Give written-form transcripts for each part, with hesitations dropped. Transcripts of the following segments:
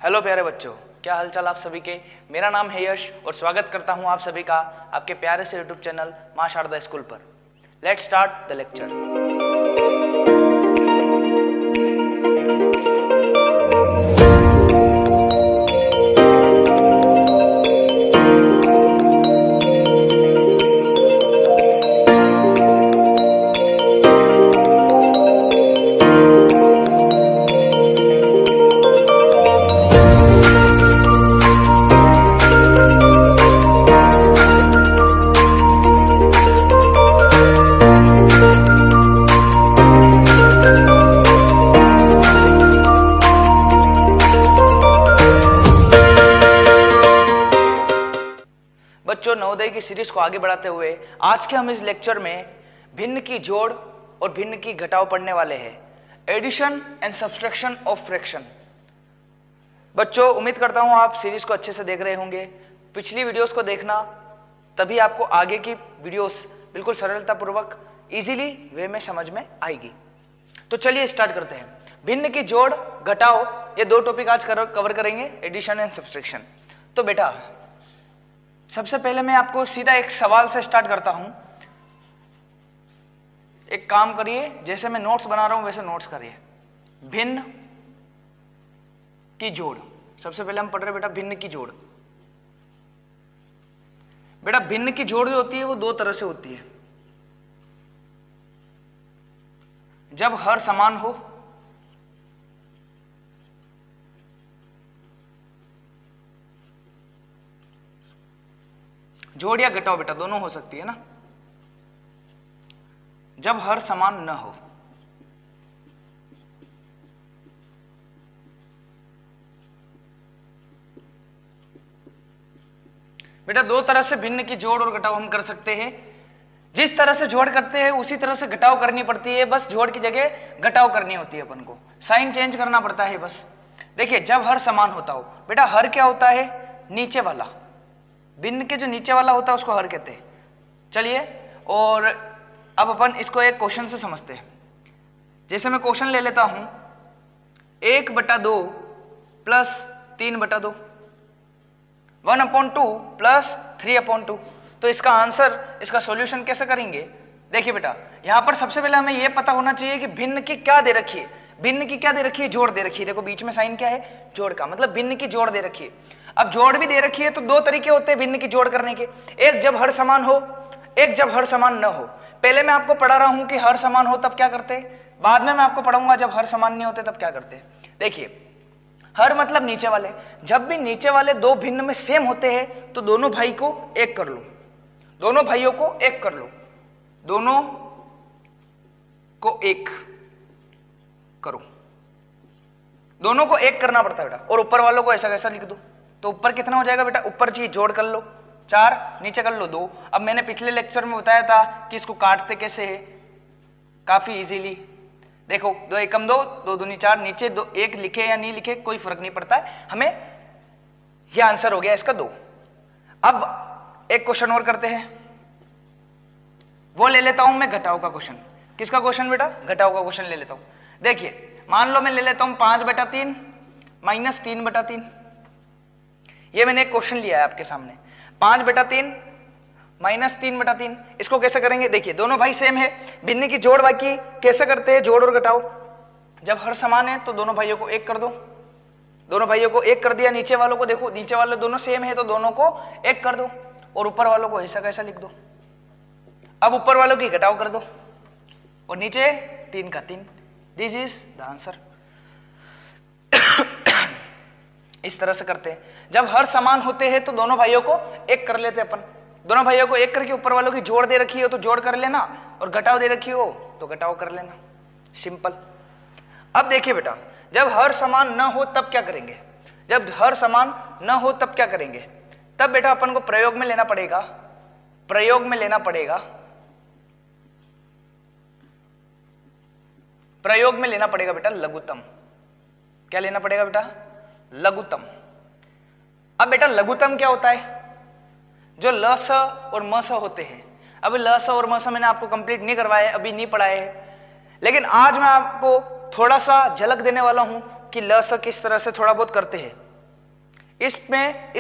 Hello प्यारे बच्चों, क्या हालचाल आप सभी के। मेरा नाम है यश और स्वागत करता हूं आप सभी का आपके प्यारे से यूट्यूब चैनल मां शारदा स्कूल पर। Let's start the lecture. बच्चों, नवोदय की सीरीज को आगे बढ़ाते हुए आज के हम इस लेक्चर में भिन्न की जोड़ और भिन्न की घटाव पढ़ने वाले हैं। Addition and subtraction of fraction. बच्चों, उम्मीद करता हूं आप सीरीज को अच्छे से देख रहे होंगे। पिछली वीडियोस को देखना, तभी आपको आगे की वीडियोस बिल्कुल सरलतापूर्वक इजीली वे में समझ में आएगी। तो चलिए स्टार्ट करते हैं। भिन्न की जोड़, घटाव, ये दो टॉपिक आज कवर करेंगे, एडिशन एंड सब्सट्रैक्शन। तो बेटा, सबसे पहले मैं आपको सीधा एक सवाल से स्टार्ट करता हूं। एक काम करिए, जैसे मैं नोट्स बना रहा हूं वैसे नोट्स करिए। भिन्न की जोड़, सबसे पहले हम पढ़ रहे बेटा भिन्न की जोड़। बेटा, भिन्न की जोड़ जो होती है वो दो तरह से होती है। जब हर समान हो, जोड़ या घटाव बेटा दोनों हो सकती है ना। जब हर समान न हो, बेटा दो तरह से भिन्न की जोड़ और घटाव हम कर सकते हैं। जिस तरह से जोड़ करते हैं उसी तरह से घटाव करनी पड़ती है, बस जोड़ की जगह घटाव करनी होती है। अपन को साइन चेंज करना पड़ता है बस। देखिए, जब हर समान होता हो, बेटा हर क्या होता है? नीचे वाला। भिन्न के जो नीचे वाला होता है उसको हर कहते हैं। चलिए, और अब अपन इसको एक क्वेश्चन से समझते हैं। जैसे मैं क्वेश्चन ले लेता हूं, 1/2 प्लस 3/2, 1/2 प्लस 3/2। तो इसका आंसर, इसका सॉल्यूशन कैसे करेंगे? देखिए बेटा, यहां पर सबसे पहले हमें यह पता होना चाहिए कि भिन्न की क्या दे रखी है। भिन्न की क्या दे रखी है? जोड़ दे रखी है। देखो बीच में साइन क्या है? जोड़ का, मतलब भिन्न की जोड़ दे रखी है। अब जोड़ भी दे रखी है तो दो तरीके होते हैं भिन्न की जोड़ करने के। एक जब हर समान हो, एक जब हर समान न हो। पहले मैं आपको पढ़ा रहा हूं कि हर समान हो तब क्या करते हैं, बाद में मैं आपको पढ़ाऊंगा जब हर समान नहीं होते तब क्या करते हैं। देखिए, हर मतलब नीचे वाले। जब भी नीचे वाले दो भिन्न में सेम होते हैं तो दोनों भाई को एक कर लो, दोनों भाइयों को एक कर लो, दोनों को एक करो। दोनों को एक करना पड़ता है बेटा। और ऊपर वालों को ऐसा कैसा लिख दो, तो ऊपर कितना हो जाएगा बेटा? ऊपर चीज जोड़ कर लो 4, नीचे कर लो 2। अब मैंने पिछले लेक्चर में बताया था कि इसको काटते कैसे है, काफी इजीली। देखो, 2 एकम 2, 2 दूनी 4, नीचे 2 1 लिखे या नहीं लिखे कोई फर्क नहीं पड़ता है हमें। यह आंसर हो गया इसका 2। अब एक क्वेश्चन और करते हैं, वो ले लेता हूं मैं घटाव का क्वेश्चन। किसका क्वेश्चन बेटा? घटाव का क्वेश्चन ले लेता हूं। देखिए, मान लो मैं ले लेता हूं 5/3 माइनस 3/3। ये मैंने एक क्वेश्चन लिया है आपके सामने, 5/3 माइनस 3/3। इसको कैसे करेंगे? देखिए, दोनों भाई सेम है, भिन्न की जोड़ बाकी कैसे करते हैं? जोड़ और घटाव। जब हर समान है तो दोनों भाइयों को एक कर दो, दोनों भाइयों को एक कर दिया। नीचे वालों को देखो, नीचे वाले दोनों सेम है तो दोनों को एक कर दो, और ऊपर वालों को ऐसा कैसा लिख दो। अब ऊपर वालों की घटाव कर दो और नीचे 3 का 3। This is the answer. इस तरह से करते हैं। जब हर समान होते हैं तो दोनों भाइयों को एक कर लेते अपन। दोनों भाइयों को एक करके ऊपर वालों की जोड़ दे रखी हो तो जोड़ कर लेना, और घटाव दे रखी हो तो घटाव कर लेना। सिंपल। अब देखिए बेटा, जब हर समान न हो तब क्या करेंगे? जब हर समान न हो तब क्या करेंगे? तब बेटा अपन को प्रयोग में लेना पड़ेगा, प्रयोग में लेना पड़ेगा, प्रयोग में लेना पड़ेगा बेटा लघुत्तम। क्या लेना पड़ेगा बेटा? लघुत्तम। अब बेटा लघुत्तम क्या होता है? जो ल स और म स होते हैं। अभी ल स और म स मैंने आपको कंप्लीट नहीं करवाया है, अभी नहीं पढ़ाए हैं, लेकिन आज मैं आपको थोड़ा सा झलक देने वाला हूं कि ल स किस तरह से थोड़ा बहुत करते हैं। इसमें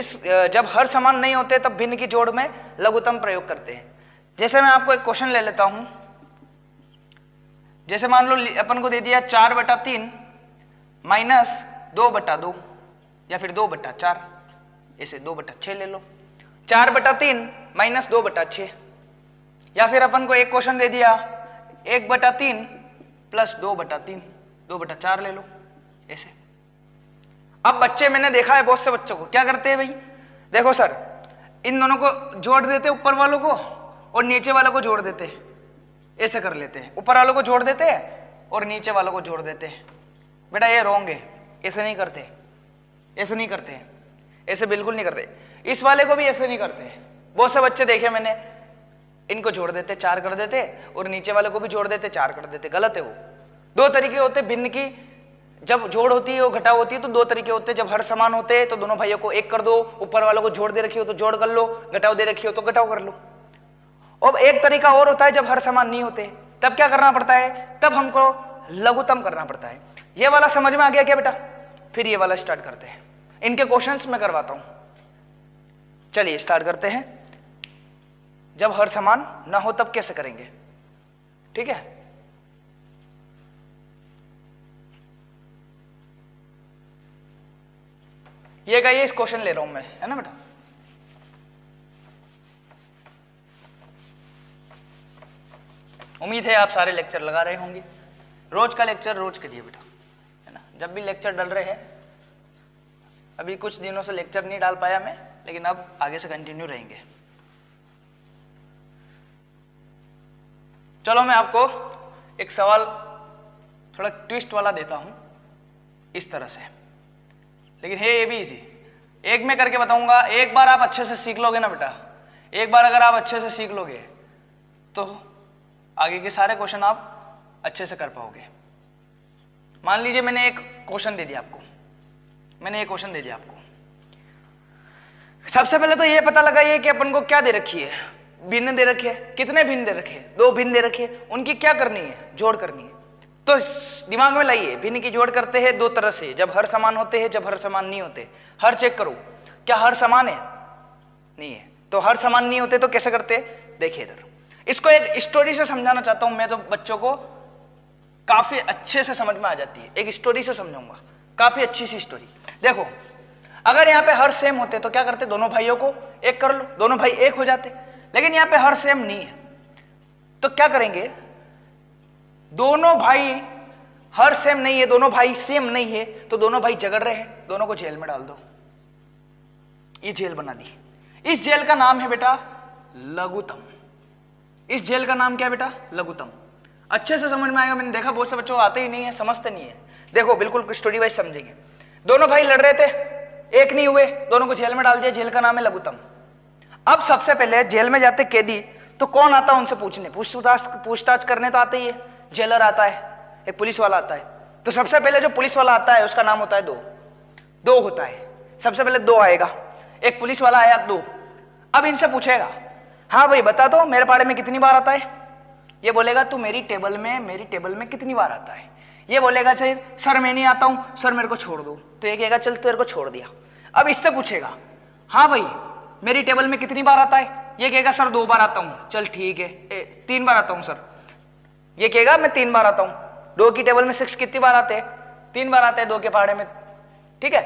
जब हर समान नहीं होते तब भिन्न की जोड़ में लघुत्तम प्रयोग करते हैं। जैसे मैं आपको एक क्वेश्चन ले लेता हूं, जैसे मान लो अपन को दे दिया 4/3 माइनस 2/2 या फिर 2/4, ऐसे 2/6 ले लो। 4/3 माइनस 2/6, या फिर अपन को एक क्वेश्चन दे दिया 1/3 प्लस 2/3, 2/4 ले लो ऐसे। अब बच्चे, मैंने देखा है बहुत से बच्चों को क्या करते हैं भाई, देखो सर इन दोनों को जोड़ देते ऊपर वालों को और नीचे वालों को जोड़ देते, ऐसे कर लेते हैं। ऊपर वालों को जोड़ देते हैं और नीचे वालों को जोड़ देते हैं। बेटा ये रॉन्ग है, ऐसे नहीं करते, ऐसे नहीं करते, ऐसे बिल्कुल नहीं करते। इस वाले को भी ऐसे नहीं करते। बहुत से बच्चे देखे मैंने, इनको जोड़ देते 4 कर देते और नीचे वाले को भी जोड़ देते 4 कर देते। गलत है वो। दो तरीके होते भिन्न की, जब जोड़ होती है वो घटाव होती है तो दो तरीके होते हैं। जब हर समान होते हैं तो दोनों भाइयों को 1 कर दो, ऊपर वालों को जोड़ दे रखी हो तो जोड़ कर लो, घटाव दे रखी हो तो घटाव कर लो। अब एक तरीका और होता है जब हर समान नहीं होते, तब क्या करना पड़ता है, तब हमको लघुत्तम करना पड़ता है। ये वाला समझ में आ गया क्या बेटा? फिर ये वाला स्टार्ट करते हैं, इनके क्वेश्चंस मैं करवाता हूं। चलिए स्टार्ट करते हैं। जब हर समान ना हो तब कैसे करेंगे, ठीक है। ये का ये इस क्वेश्चन ले रहा हूं मैं, है ना बेटा। उम्मीद है आप सारे लेक्चर लगा रहे होंगे। रोज का लेक्चर रोज करिए बेटा, है ना। जब भी लेक्चर डल रहे हैं, अभी कुछ दिनों से लेक्चर नहीं डाल पाया मैं, लेकिन अब आगे से कंटिन्यू रहेंगे। चलो मैं आपको एक सवाल थोड़ा ट्विस्ट वाला देता हूं इस तरह से, लेकिन है ये भी इजी। एक मैं करके बताऊंगा, एक बार आप अच्छे से सीख लोगे ना बेटा, एक बार अगर आप अच्छे से सीख लोगे तो आगे के सारे क्वेश्चन आप अच्छे से कर पाओगे। मान लीजिए मैंने एक क्वेश्चन दे दिया आपको, मैंने एक क्वेश्चन दे दिया आपको। सबसे पहले तो ये पता लगाइए कि अपन को क्या दे रखी है, भिन्न दे रखे है। कितने भिन्न दे रखे हैं? 2 भिन्न दे रखे हैं। उनकी क्या करनी है? जोड़ करनी है। तो दिमाग में लाइए, भिन्न की जोड़ करते हैं 2 तरह से, जब हर समान होते हैं, जब हर समान नहीं होते। हर चेक करो, क्या हर समान है? नहीं है। तो हर समान नहीं होते तो कैसे करते हैं? देखिए इधर, इसको एक स्टोरी से समझाना चाहता हूं मैं, तो बच्चों को काफी अच्छे से समझ में आ जाती है। एक स्टोरी से समझाऊंगा, काफी अच्छी सी स्टोरी। देखो, अगर यहाँ पे हर सेम होते तो क्या करते? दोनों भाइयों को 1 कर लो, दोनों भाई 1 हो जाते। लेकिन यहाँ पे हर सेम नहीं है तो क्या करेंगे? दोनों भाई हर सेम नहीं है, दोनों भाई सेम नहीं है, तो दोनों भाई झगड़ रहे हैं, दोनों को जेल में डाल दो। ये जेल बना दी। इस जेल का नाम है बेटा लघुत्तम। इस जेल का नाम क्या है बेटा? लघुत्तम। अच्छे से समझ में आएगा। मैंने देखा बहुत से बच्चों को आते ही नहीं है, समझते नहीं है। देखो बिल्कुल स्टोरी वाइज समझेंगे। दोनों भाई लड़ रहे थे, 1 नहीं हुए, दोनों को जेल में डाल दिया। जेल का नाम है लघुत्तम। अब सबसे पहले जेल में जाते कैदी तो कौन आता है उनसे पूछने, पूछताछ करने तो आते ही है। जेलर आता है, एक पुलिस वाला आता है। तो सबसे पहले जो पुलिस वाला आता है उसका नाम होता है 2 होता है। सबसे पहले 2 आएगा, एक पुलिस वाला आया 2। अब इनसे पूछेगा, हाँ भाई बता दो मेरे पाड़े में कितनी बार आता है? ये बोलेगा तू मेरी टेबल में कितनी बार आता है? ये बोलेगा सर मैं नहीं आता हूं, सर मेरे को छोड़ दो। तो ये कहेगा चल तेरे को छोड़ दिया। अब इससे पूछेगा, हाँ भाई मेरी टेबल में कितनी बार आता है? ये कहेगा सर 2 बार आता हूं। चल ठीक है, 3 बार आता हूं सर। ये कहेगा मैं 3 बार आता हूं। 2 की टेबल में 6 कितनी बार आते हैं? 3 बार आते हैं 2 के पहाड़े में, ठीक है।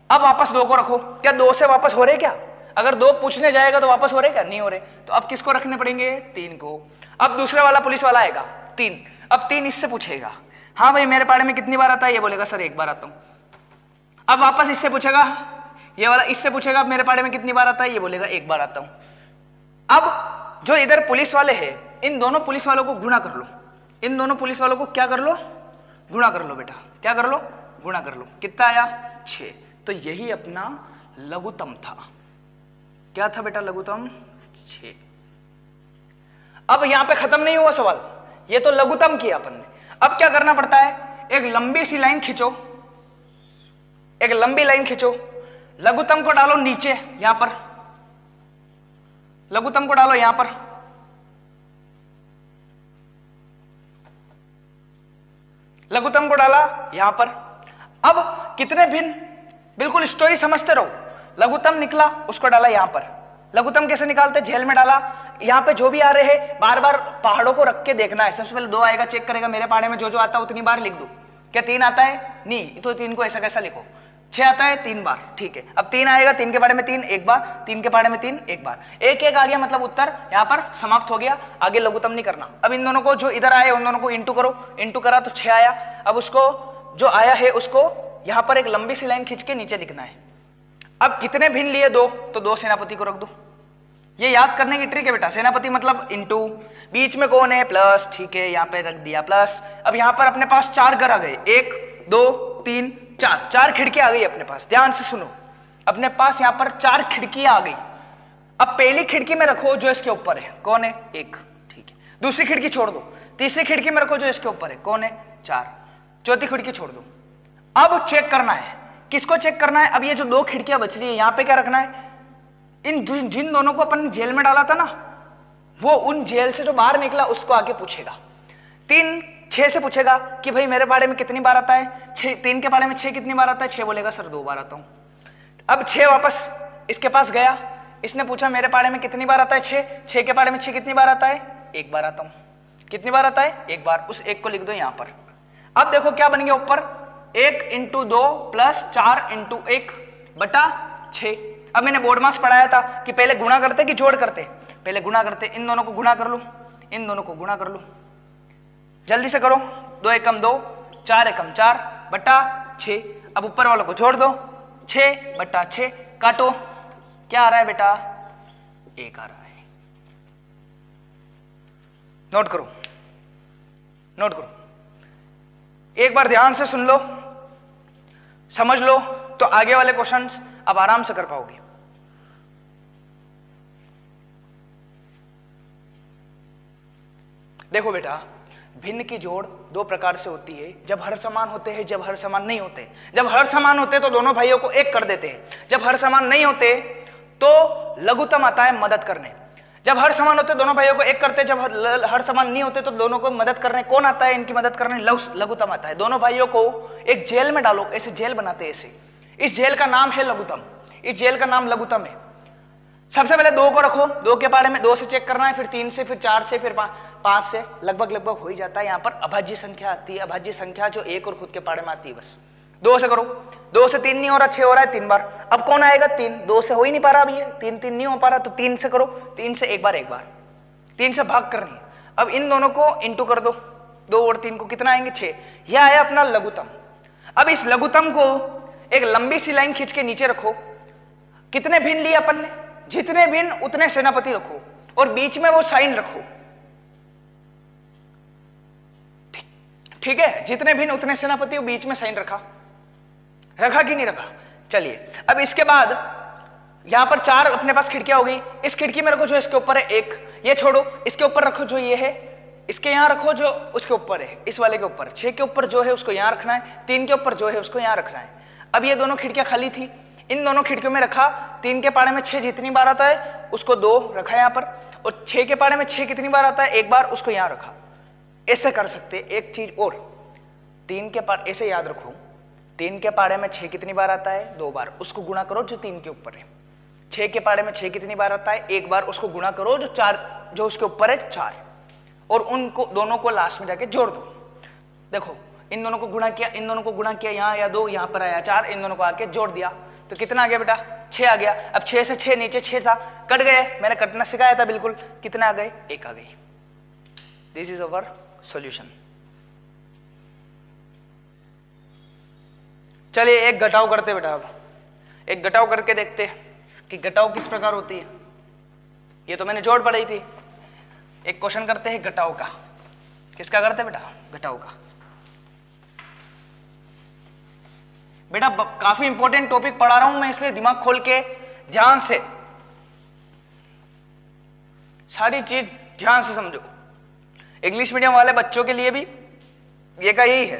अब वापस 2 को रखो, क्या 2 से वापस हो रहे क्या? अगर 2 पूछने जाएगा तो वापस हो रहे क्या? नहीं हो रहे। तो अब किसको रखने पड़ेंगे? 3 को। अब दूसरा वाला पुलिस वाला आएगा 3। अब 3 इससे पूछेगा, हाँ भाई मेरे पहाड़े में कितनी बार आता है? ये बोलेगा सर 1 बार आता हूं। अब वापस इससे पूछेगा, ये वाला इससे पूछेगा मेरे पहाड़े में कितनी बार आता है? ये बोलेगा 1 बार आता हूं। अब जो इधर पुलिस वाले हैं, इन दोनों पुलिस वालों को गुणा कर लो। इन दोनों पुलिस वालों को क्या कर लो? गुणा कर लो बेटा। क्या कर लो? गुणा कर लो। कितना आया? 6। तो यही अपना लघुत्तम था। क्या था बेटा? लघुत्तम 6। अब यहां पे खत्म नहीं हुआ सवाल, ये तो लघुत्तम किया अपन ने। अब क्या करना पड़ता है? एक लंबी सी लाइन खींचो, एक लंबी लाइन खींचो, लघुत्तम को डालो नीचे, यहां पर लघुत्तम को डालो, यहां पर लघुत्तम को डाला, यहां पर। अब कितने भिन्न, बिल्कुल स्टोरी समझते रहो। लघुत्तम निकला, उसको डाला यहां पर। लघुत्तम कैसे निकालते? झेल में डाला, यहां पे जो भी आ रहे हैं बार बार पहाड़ों को रख के देखना है। सबसे पहले 2 आएगा, चेक करेगा मेरे पहाड़े में जो जो आता है उतनी बार लिख दू। क्या 3 आता है? नहीं, तो 3 को ऐसा कैसा लिखो। 6 आता है 3 बार, ठीक है। अब 3 आएगा, 3 के पहाड़े में 3 एक बार, 3 के पहाड़े में 3 एक बार, एक एक आ गया, मतलब उत्तर यहां पर समाप्त हो गया। आगे लघुत्तम नहीं करना। अब इन दोनों को जो इधर आए उन दोनों को इंटू करो, इंटू करा तो 6 आया। अब उसको जो आया है उसको यहां पर एक लंबी सी लाइन खींच के नीचे लिखना है। अब कितने भिन्न लिए? 2, तो 2 सेनापति को रख दो। ये याद करने की ट्रिक है बेटा। सेनापति मतलब इंटू, बीच में कौन है? प्लस, ठीक है, यहां पे रख दिया प्लस। अब यहां पर अपने पास 4 घर आ गए, 1 2 3 4, 4 खिड़कियां आ गई अपने पास। ध्यान से सुनो, अपने पास यहां पर 4 खिड़कियां आ गई। अब पहली खिड़की में रखो जो इसके ऊपर है, कौन है? 1, ठीक है। दूसरी खिड़की छोड़ दो, तीसरी खिड़की में रखो जो इसके ऊपर है, कौन है? 4, चौथी खिड़की छोड़ दो। अब चेक करना है, किसको चेक करना है? अब ये जो 2 खिड़कियां बच रही है यहां पे क्या रखना है? इन जिन दोनों को अपन जेल में डाला था ना, वो उन जेल से जो बाहर निकला उसको आके पूछेगा। 3 6 से पूछेगा कि भाई मेरे पहाड़े में कितनी बार आता है? 6, 3 के पहाड़े में 6 कितनी बार आता है? 6 बोलेगा सर 2 बार आता हूं। अब 6 वापस इसके पास गया, इसने पूछा मेरे पहाड़े में कितनी बार आता है? 6, 6 के पहाड़े में 6 कितनी बार आता है? 1 बार आता हूं। कितनी बार आता है? 1 बार। उस 1 को लिख दो यहां पर। अब देखो क्या बन गया ऊपर, 1 × 2 + 4 × 1 बटा 6। अब मैंने बोर्ड मास पढ़ाया था कि पहले गुणा करते कि जोड़ करते? पहले गुणा करते। इन दोनों को गुणा कर लो, इन दोनों को गुणा कर लो, जल्दी से करो। 2 एकम 2, 4 एकम 4 बटा 6। अब ऊपर वालों को जोड़ दो, 6 बटा 6, काटो, क्या आ रहा है बेटा? 1 आ रहा है। नोट करो, नोट करो, एक बार ध्यान से सुन लो, समझ लो, तो आगे वाले क्वेश्चंस अब आराम से कर पाओगे। देखो बेटा, भिन्न की जोड़ 2 प्रकार से होती है, जब हर समान होते हैं, जब हर समान नहीं होते। जब हर समान होते तो दोनों भाइयों को एक कर देते हैं, जब हर समान नहीं होते तो लघुत्तम आता है मदद करने। जब हर समान होते दोनों भाइयों को एक करते, जब हर समान नहीं होते तो दोनों को मदद करने कौन आता है? इनकी मदद करने लघुत्तम आता है। दोनों भाइयों को एक जेल में डालो, ऐसे जेल बनाते हैं ऐसे, इस जेल का नाम है लघुत्तम, इस जेल का नाम लघुत्तम है। सबसे पहले 2 को रखो, 2 के पहाड़े में 2 से चेक करना है, फिर 3 से, फिर 4 से, फिर 5 से, लगभग हो ही जाता है। यहां पर अभाज्य संख्या आती है, अभाज्य संख्या जो 1 और खुद के पहाड़े में आती है, बस 2 से करो। 2 से 3 नहीं हो रहा, 6 हो रहा है 3 बार। अब कौन आएगा? 3, 2 से हो ही नहीं पा रहा, अब ये 3 3 नहीं हो पा रहा, तो 3 से करो, 3 से एक बार 3 से भाग करनी है। अब इन दोनों को इंटू कर दो, 2 और 3 को कितना आएंगे? 6। यह आया अपना लघुत्तम। अब इस लघुत्तम को एक लंबी सी लाइन खींच के नीचे रखो। कितने भिन्न लिए अपन ने? जितने भिन्न उतने सेनापति रखो, और बीच में वो साइन रखो, ठीक है? जितने भिन्न उतने सेनापति, बीच में साइन रखा कि नहीं रखा? चलिए, अब इसके बाद यहां पर 4 अपने पास खिड़कियां हो गई। इस खिड़की में रखो जो इसके ऊपर है 1, ये छोड़ो, इसके ऊपर रखो जो ये है, इसके यहां रखो जो उसके ऊपर है, इस वाले के ऊपर। 6 के ऊपर जो है उसको यहां रखना है, 3 के ऊपर जो है उसको यहां रखना है। अब ये दोनों खिड़कियां खाली थी, इन दोनों खिड़कियों में रखा। 3 के पहाड़े में 6 जितनी बार आता है उसको 2 रखा यहां पर, और 6 के पहाड़े में 6 कितनी बार आता है? 1 बार, उसको यहां रखा। ऐसे कर सकते। एक चीज और, 3 के पहाड़े ऐसे याद रखो, 3 के पहाड़े में 6 कितनी बार आता है? 2 बार, उसको गुणा करो जो 3 के ऊपर है। 6 के पहाड़े में 6 कितनी बार आता है? 1 बार, उसको गुणा करो जो 4 जो उसके ऊपर है 4, और उनको दोनों को लास्ट में जाके जोड़ दो। देखो, इन दोनों को गुणा किया, इन दोनों को गुणा किया, यहां या 2, यहां पर आया 4, इन दोनों को आके जोड़ दिया, तो कितना आ गया बेटा? 6 आ गया। अब 6 से 6 नीचे 6 था, कट गए, मैंने कटना सिखाया था बिल्कुल। कितना आ गए? 1 आ गई। This is our solution. चलिए एक घटाव करते बेटा, अब एक घटाव करके देखते कि घटाव किस प्रकार होती है। ये तो मैंने जोड़ पढ़ाई थी, एक क्वेश्चन करते हैं घटाव का। किसका करते बेटा? घटाव का। बेटा काफी इंपॉर्टेंट टॉपिक पढ़ा रहा हूं मैं, इसलिए दिमाग खोल के ध्यान से सारी चीज ध्यान से समझो। इंग्लिश मीडियम वाले बच्चों के लिए भी ये का यही है,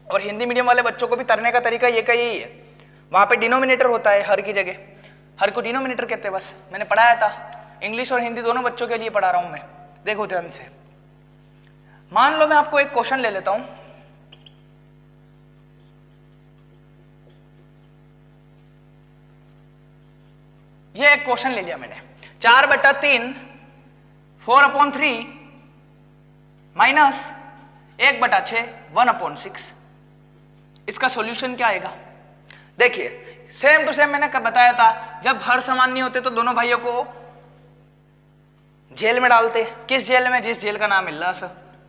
और हिंदी मीडियम वाले बच्चों को भी तरने का तरीका ये का यही है। वहां पे डिनोमिनेटर होता है हर की जगह, हर को डिनोमिनेटर कहते हैं, बस मैंने पढ़ाया था। इंग्लिश और हिंदी दोनों बच्चों के लिए पढ़ा रहा हूं मैं। देखो ध्यान से, मान लो मैं आपको एक क्वेश्चन ले लेता हूं। ये एक क्वेश्चन ले लिया मैंने, 4/3 4/3 माइनस 1/6 1/6, इसका सॉल्यूशन क्या आएगा? देखिए सेम टू सेम मैंने बताया था, जब हर समान नहीं होते तो दोनों भाइयों को जेल में डालते। किस जेल में? जिस जेल का नाम है लस,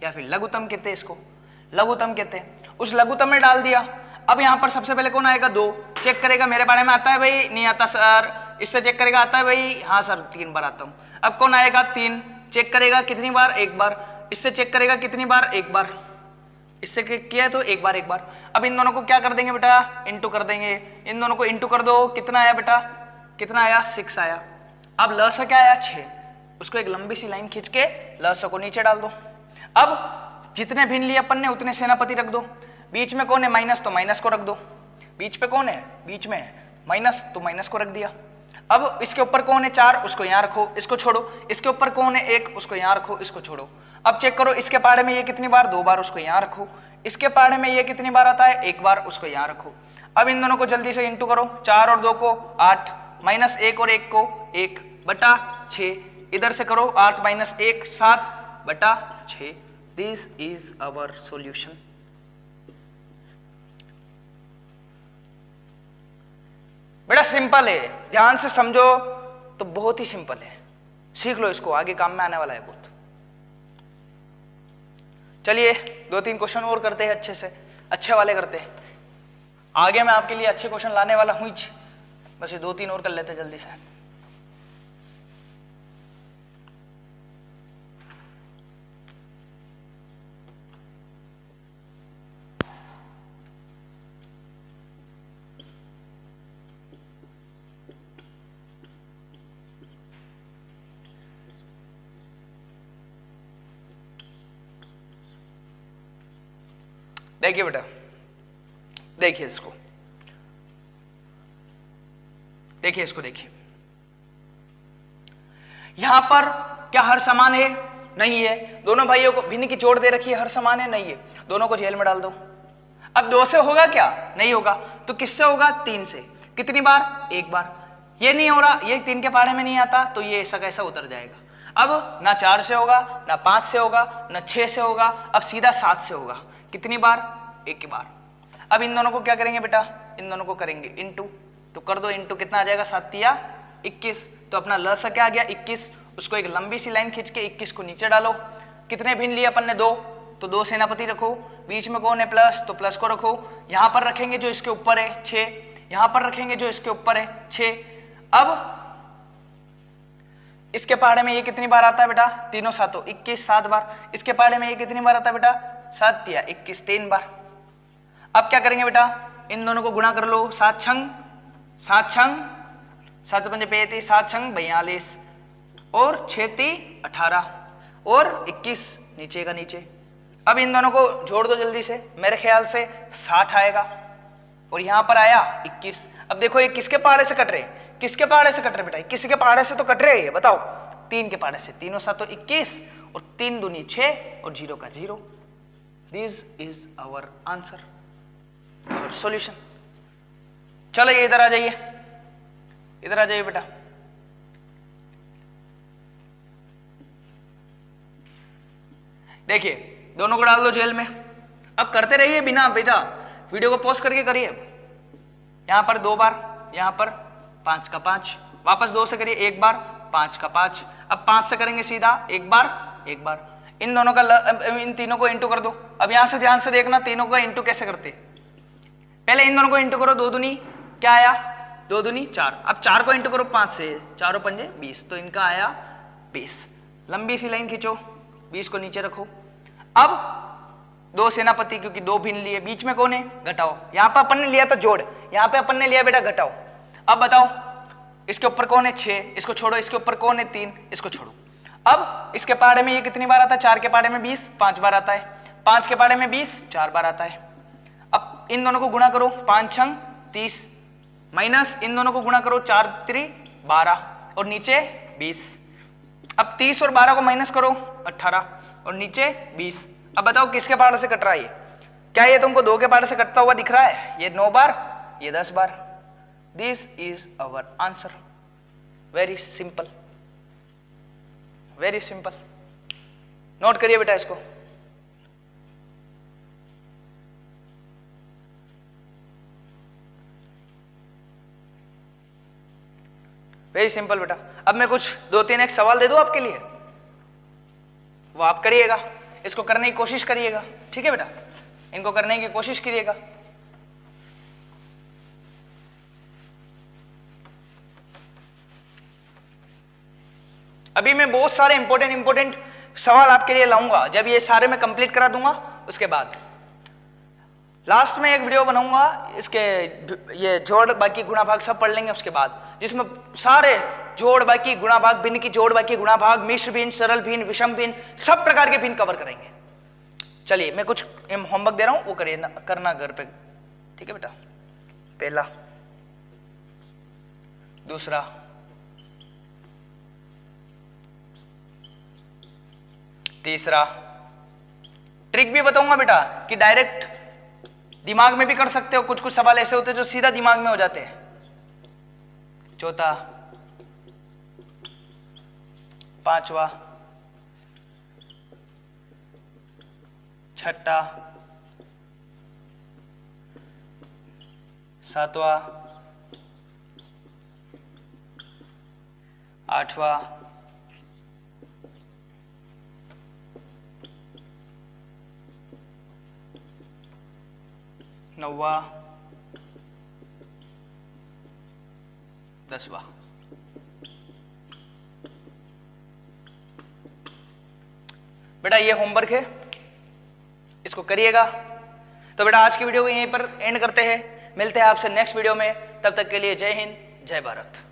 या फिर लघुत्तम कहते हैं, इसको लघुत्तम कहते हैं। उस लघुत्तम में डाल दिया। अब यहां पर सबसे पहले कौन आएगा? 2 चेक करेगा, मेरे बारे में आता है भाई, नहीं आता सर। इससे चेक करेगा, आता है भाई, हाँ सर 3 बार आता हूं। अब कौन आएगा? 3 चेक करेगा, कितनी बार? 1 बार। इससे चेक करेगा, कितनी बार? 1 बार। इससे किया है तो 1 बार 1 बार। अब इन दोनों को क्या कर देंगे बेटा? इंटू कर देंगे। इन दोनों को इंटू कर दो, कितना आया बेटा? कितना आया? 6 आया। अब लस क्या आया? 6। उसको एक लंबी सी लाइन खींच के लस को नीचे डाल दो। अब जितने भिन्न लिए अपन ने उतने सेनापति रख दो। बीच में कौन है? माइनस, तो माइनस को रख दो। बीच पे कौन है? बीच में माइनस, तो माइनस को रख दिया। अब इसके ऊपर कौन है? 4, उसको यहां रखो, इसको छोड़ो। इसके ऊपर कौन है? 1, उसको यहां रखो, इसको छोड़ो। अब चेक करो, इसके पाड़े में ये कितनी बार? 2 बार, उसको यहां रखो। इसके पाड़े में ये कितनी बार आता है? 1 बार, उसको यहां रखो। अब इन दोनों को जल्दी से इंटू करो, 4 और 2 को 8, माइनस 1 और 1 को 1/6, इधर से करो 8 minus 1 7/6। This is our solution. बड़ा सिंपल है, ध्यान से समझो तो बहुत ही सिंपल है, सीख लो इसको, आगे काम में आने वाला है बहुत। चलिए 2-3 क्वेश्चन और करते हैं, अच्छे से अच्छे वाले करते हैं। आगे मैं आपके लिए अच्छे क्वेश्चन लाने वाला हूं, बस ये 2-3 और कर लेते हैं जल्दी से। देखिए बेटा, देखिए इसको, देखिए इसको, देखिए यहां पर क्या हर समान है? नहीं है। दोनों भाइयों को भिन्न की जोड़ दे रखी है, हर समान है? नहीं है। दोनों को जेल में डाल दो। अब 2 से होगा क्या? नहीं होगा। तो किससे होगा? 3 से। कितनी बार? 1 बार। ये नहीं हो रहा, ये 3 के पाड़े में नहीं आता, तो ये ऐसा कैसा उतर जाएगा। अब ना 4 से होगा, ना 5 से होगा, ना 6 से होगा, अब सीधा 7 से होगा। कितनी बार? 1 बार। अब इन दोनों को क्या करेंगे बेटा? इन दोनों को करेंगे इंटू, तो कर दो इंटू, कितना आ जाएगा? 7 या 21, तो अपना लस क्या आ गया? 21। उसको एक लंबी सी लाइन खींच के 21 को नीचे डालो। कितने भिन्न लिए अपन ने? 2, तो 2 सेनापति रखो। बीच में कौन है? प्लस, तो प्लस को रखो। यहां पर रखेंगे जो इसके ऊपर है 6, यहां पर रखेंगे जो इसके ऊपर है 6। अब इसके पहाड़े में ये कितनी बार आता है बेटा? तीनों सातों 21, 7 बार। इसके पहाड़े में ये कितनी बार आता है बेटा? 7 या 21, 3 बार। अब क्या करेंगे बेटा? इन दोनों को गुणा कर लो, 7 छंग 7 छंग 7 पंजे 35, 7 छंग 42 और 6 × 18 और 21 नीचे का नीचे। अब इन दोनों को जोड़ दो जल्दी से, मेरे ख्याल से 60 आएगा और यहां पर आया 21। अब देखो ये किसके पहाड़े से कट रहे? किसके पहाड़े से कट रहे बेटा? किसी के पहाड़े से तो कट रहे हैं, बताओ। 3 के पहाड़े से। तीनों सातों 21 और 3 दूनी 6 और 0 का 0। This is our answer, our solution. चलो ये इधर आ जाइए, इधर आ जाइए बेटा। देखिए दोनों को डाल दो जेल में। अब करते रहिए बिना बेटा, वीडियो को पॉज करके करिए। यहां पर 2 बार, यहां पर 5 का 5, वापस 2 से करिए 1 बार, 5 का 5। अब 5 से करेंगे सीधा 1 बार 1 बार। इन दोनों का इन तीनों को इंटू कर दो। अब यहां से ध्यान से देखना तीनों का इंटू कैसे करते। पहले इन दोनों को इंटू करो, 2 दूनी क्या आया? 2 दूनी 4। अब 4 को इंटू करो 5 से, 4 पंजे 20, तो इनका आया 20। लंबी सी लाइन खींचो, 20 को नीचे रखो। अब 2 सेनापति, क्योंकि 2 भिन्न लिए, बीच में कौन है? घटाओ। यहां पर अपन ने लिया तो जोड़, यहां पे अपन ने लिया बेटा घटाओ। अब बताओ इसके ऊपर कौन है? 6, इसको छोड़ो। इसके ऊपर कौन है? 3, इसको छोड़ो। अब इसके पहाड़े में ये कितनी बार आता है? 4 के पहाड़े में 20, 5 बार आता है। 5 के पहाड़े में 20, 4 बार आता है। अब इन दोनों को गुणा करो, 5 छंग 30 माइनस इन दोनों को गुणा करो, 4 × 12 और नीचे 20। अब 30 और 12 को माइनस करो, 18 और नीचे 20। अब बताओ किसके पहाड़े से कट रहा है ये? क्या ये तुमको 2 के पहाड़े से कटता हुआ दिख रहा है? ये 9 बार, ये 10 बार। This is our answer. Very simple, very simple. Note करिए बेटा इसको। वेरी सिंपल बेटा। अब मैं कुछ 2-3 एक सवाल दे दूं आपके लिए, वो आप करिएगा, इसको करने की कोशिश करिएगा, ठीक है बेटा, इनको करने की कोशिश करिएगा। अभी मैं बहुत सारे इंपॉर्टेंट सवाल आपके लिए लाऊंगा, जब ये सारे मैं कंप्लीट करा दूंगा उसके बाद लास्ट में एक वीडियो बनाऊंगा, इसके ये जोड़ बाकी गुणा भाग सब पढ़ लेंगे उसके बाद, जिसमें सारे जोड़ बाकी गुणा भाग, भिन्न की जोड़ बाकी गुणा भाग, मिश्र भिन्न, सरल भिन्न, विषम भिन्न, सब प्रकार के भिन्न कवर करेंगे। चलिए मैं कुछ होमवर्क दे रहा हूं, वो करिए करना घर पे, ठीक है बेटा। पहला, दूसरा, तीसरा। ट्रिक भी बताऊंगा बेटा कि डायरेक्ट दिमाग में भी कर सकते हो, कुछ कुछ सवाल ऐसे होते हैं जो सीधा दिमाग में हो जाते हैं। चौथा, पांचवा, छठा, सातवां, आठवां, नौवां, 10वां। बेटा ये होमवर्क है, इसको करिएगा। तो बेटा आज की वीडियो को यहीं पर एंड करते हैं, मिलते हैं आपसे नेक्स्ट वीडियो में, तब तक के लिए जय हिंद, जय भारत।